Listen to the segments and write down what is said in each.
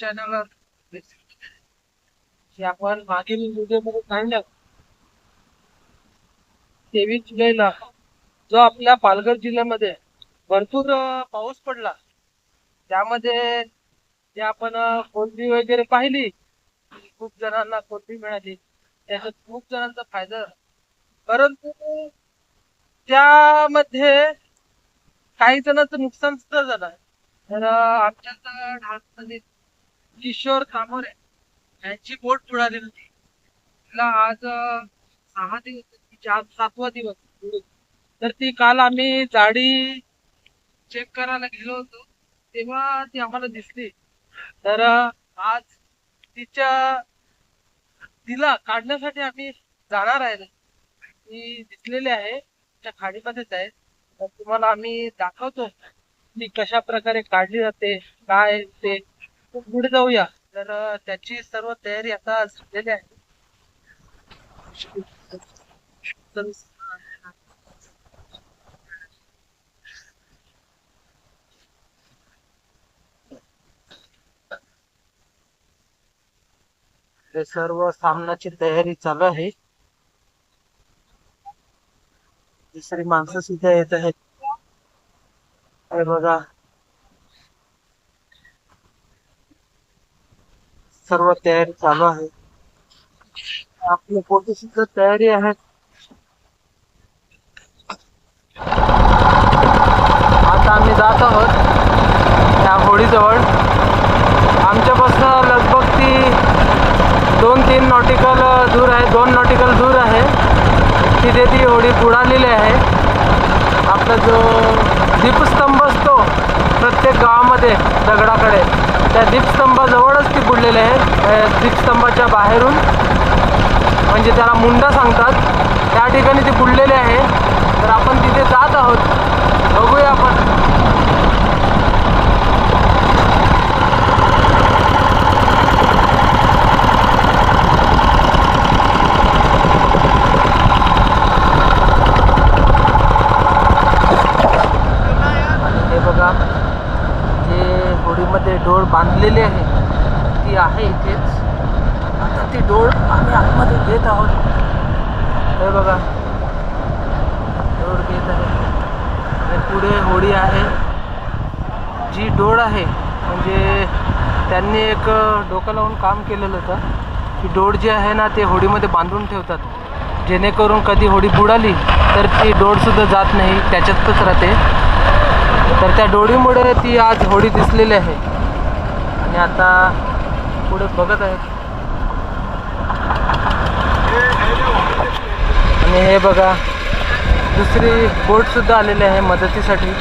चॅनलवर आपण मागील व्हिडिओमध्ये पाहिलं 23 जुलैला जो आपल्या पालघर जिल्ह्यामध्ये भरपूर पाऊस पडला, त्यामध्ये जे आपण कोळंबी वगैरे पाहिली, खूप जणांना कोळंबी मिळाली, त्याच्यात खूप जणांचा फायदा. परंतु त्यामध्ये काही जणांचं नुकसान सुद्धा झालं. तर आमच्या ढाकमध्ये किशोर कामोरे यांची बोट बुडाली होती. तिला आज 6 दिवस 7वा दिवस. तर ती काल आम्ही जाडी चेक करायला गेलो होतो, तेव्हा ती आम्हाला दिसली. तर आज तिला काढण्यासाठी आम्ही जाणार आहे. ती दिसलेली आहे, त्या खाडीमध्येच आहे. तर तुम्हाला आम्ही दाखवतो ती कशा प्रकारे काढली जाते, काय ते. पुढे जाऊया. तर त्याची सर्व तयारी आता झालेली आहे. हे सर्व सामनाची तयारी चालू आहे. दुसरी माणसं सुद्धा येत आहेत. हे बघा, सर्व तयारी चालू आहे. आपली पोटी सुद्धा तयारी आहे. आता आम्ही जात आहोत त्या होडीजवळ. आमच्यापासून लगभग ती 2-3 नॉटिकल दूर आहे, 2 नॉटिकल दूर आहे. तिथे ती होडी बुडालेली आहे. आपला जो दीपस्तंभ असतो प्रत्येक गावामध्ये दगडाकडे, त्या दीपस्तंभाजवळच ती बुडलेली आहे. दीपस्तंभाच्या बाहेरून, म्हणजे त्याला मुंडा सांगतात, त्या ठिकाणी ती बुडलेली आहे. तर आपण तिथे जात आहोत, बघूया आपण. हे बघा, जे होडीमध्ये डोळ बांधलेली आहे ती आहे इथेच. आता ती डोळ आम्ही आतमध्ये घेत आहोत. हे बघा, डोळ घेत आहे. पुढे होडी आहे. जी डोळ आहे, म्हणजे त्यांनी एक डोकं लावून काम केलेलं होतं की डोळ जी आहे ना, ते होडीमध्ये बांधून ठेवतात, जेणेकरून कधी होडी बुडाली तर ती डोळसुद्धा जात नाही, त्याच्यातच राहते. तर त्या डोळीमुळे ती आज होडी दिसलेली आहे. आणि आता पुढे बघत आहे. आणि हे बघा, दुसरी बोट सुद्धा आलेली आहे मदतीसाठी.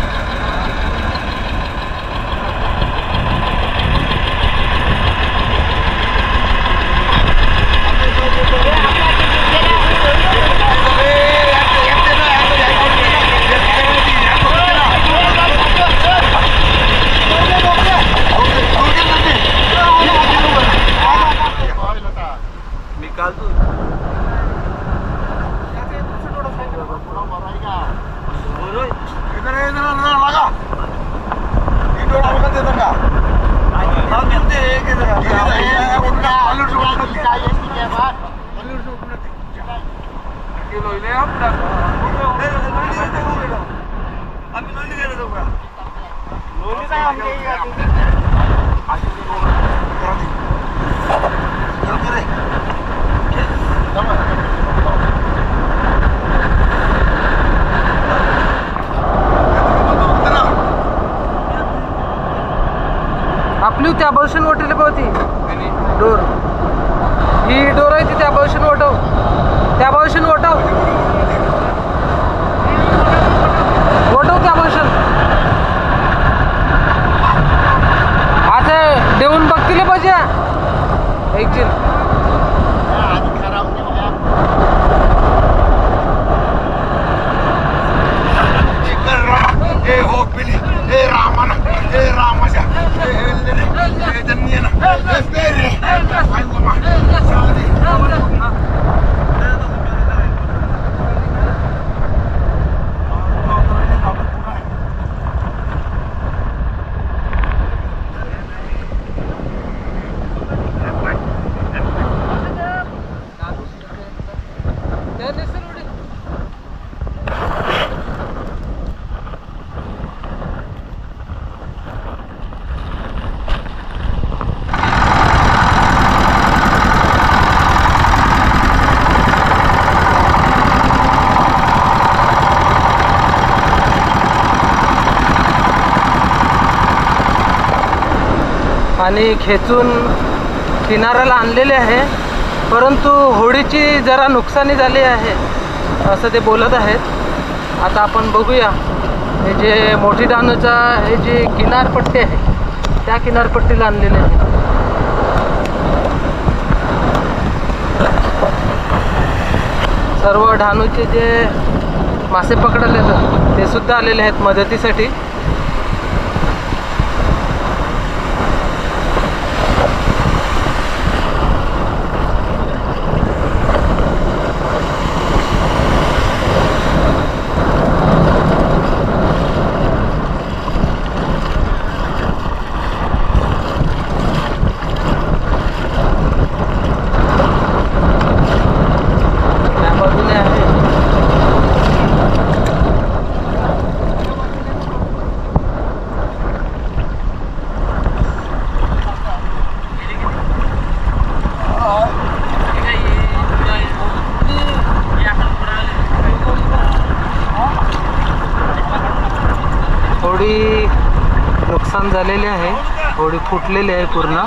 आपली त्या बळशन वाटेल पावती डोर, ही डोर आहे ती त्या बळशन वाटव, त्या बळशन वाटव, वाटव त्या बळशन. आता देऊन बघतील पाहिजे एक चिल. हो पिली हे रामाना आणि खेचून किनाऱ्याला आणलेले आहे, परंतु होडीची जरा नुकसानी झाली आहे असं ते बोलत आहेत. आता आपण बघूया हे जे मोठी डहाणूचा हे जे किनारपट्टी आहे त्या किनारपट्टीला आणलेले आहे. सर्व डहाणूचे जे मासे पकडायला येतात ते सुद्धा आलेले आहेत मदतीसाठी. होडी नुकसान झालेले आहे, होडी फुटलेली आहे पूर्ण.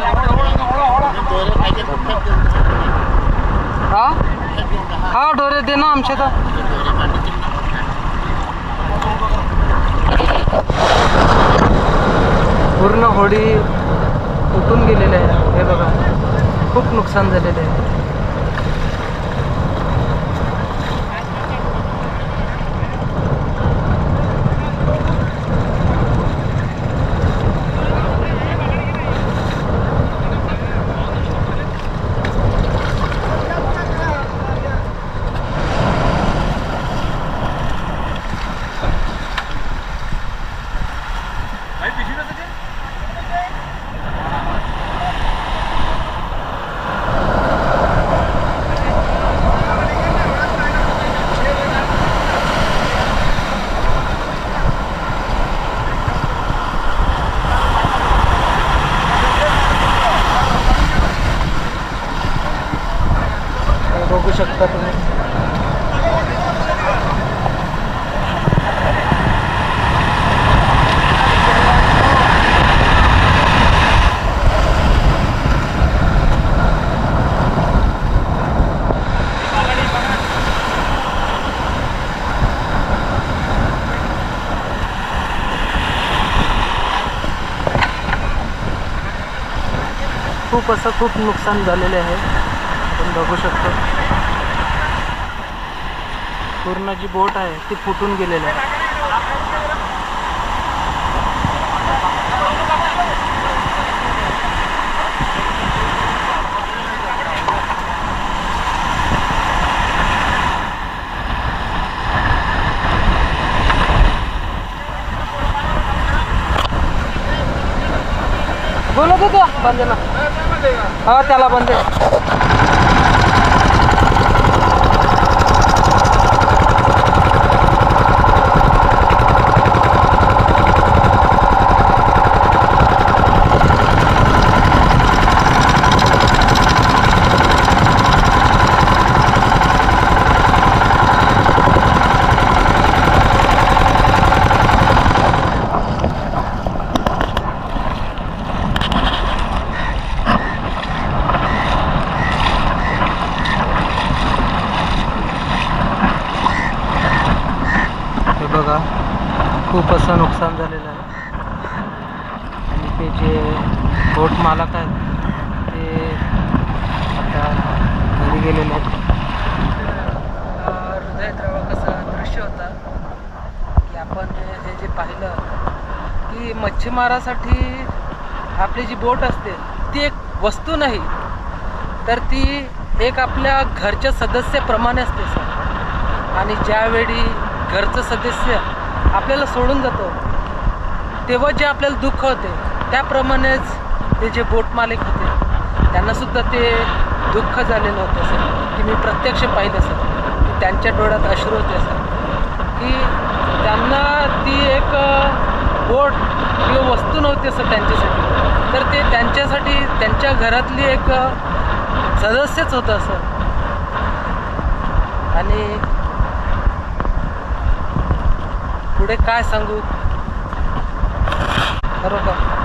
हा डोरे दे ना आमच्या तर. पूर्ण होडी फुटून गेलेली आहे. हे बघा खूप नुकसान झालेले आहे. बघू शकता तुम्ही. खूप नुकसान झालेले आहे. आपण बघू शकतो पूर्ण जी बोट आहे ती फुटून गेलेली आहे. बोलत होत्या बंदेला. हा त्याला बंदे. बघा खूप असं नुकसान झालेलं आहे. आणि ते जे बोट मालक आहेत ते आता घरी गेलेले आहेत. हृदयद्रावक असं दृश्य होता की आपण हे जे पाहिलं की मच्छीमारासाठी आपली जी बोट असते ती एक वस्तू नाही तर ती एक आपल्या घरच्या सदस्याप्रमाणे असते सर. आणि ज्यावेळी घरचं सदस्य आपल्याला सोडून जातो तेव्हा जे आपल्याला दुःख होते त्याप्रमाणेच ते जे बोट मालक होते त्यांनासुद्धा ते दुःख झालेलं होतं सर. की मी प्रत्यक्ष पाहिलं सर की त्यांच्या डोळ्यात अश्रू होते सर. की त्यांना ती एक बोट किंवा वस्तू नव्हती असं त्यांच्यासाठी, तर ते त्यांच्यासाठी त्यांच्या घरातली एक सदस्यच होतं असं. आणि पुढे काय सांगू, बरोबर.